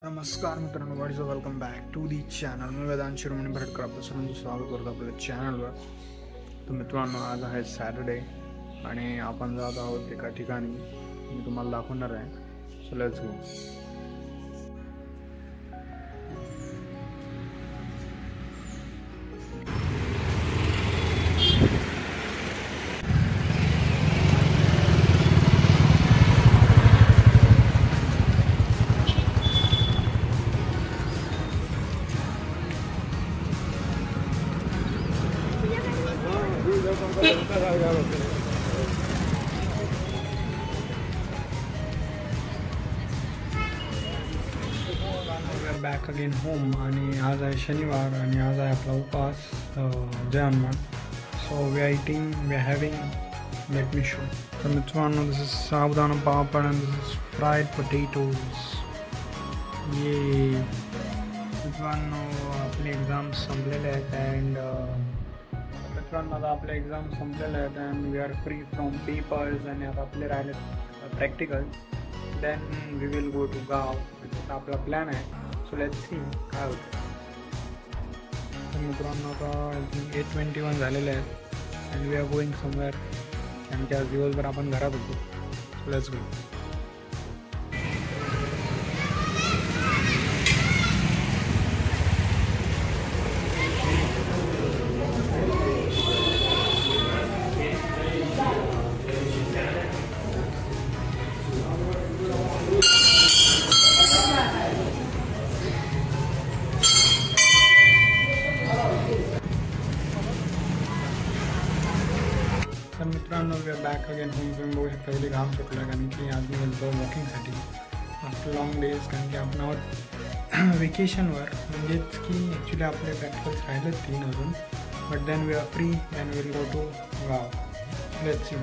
नमस्कार मित्रांनो, what's welcome back to the channel. मी वेदांत शिरोमणी भरटकर आपलं सर्वांचं स्वागत करतो आपल्या चॅनलवर. तर मित्रांनो, आज आहे सॅटर्डे आणि आपण जात आहोत एका ठिकाणी. मी तुम्हाला दाखवणार आहे. So let's go. Back again home. आणि आज आहे शनिवार आणि आज आहे आपला उपवास, जय Hanuman. So we are eating, we are having, let me show. तर मित्रांनो, this is sabudana papad and this is fried potatoes. ये मित्रांनो, आपले एक्झाम संपलेले आहेत अँड मित्रांनो, आता आपले एक्झाम संपलेले आहेत and we are free from papers. आणि आता आपले राहिले practical. Then we will go to गाव. आपला प्लॅन आहे. सो लेट्स सी काय होतं. तर मित्रांनो, आता 8:21 झालेले आहेत and we are going somewhere. कारण की आज दिवसभर आपण घरात होतो. So let's go. तर मित्रांनो, we are back again home. तुम्ही बघू शकता इथे घाम सुटला कारण की आज मी गेलो वॉकिंगसाठी आफ्टर लॉंग डेज. कारण की आपण आहोत वेकेशनवर. म्हणजेच की ॲक्च्युली आपले प्रॅक्टिकल्स राहिलेत 3 अजून. But then we are free. Then will go to गाव. Let's C.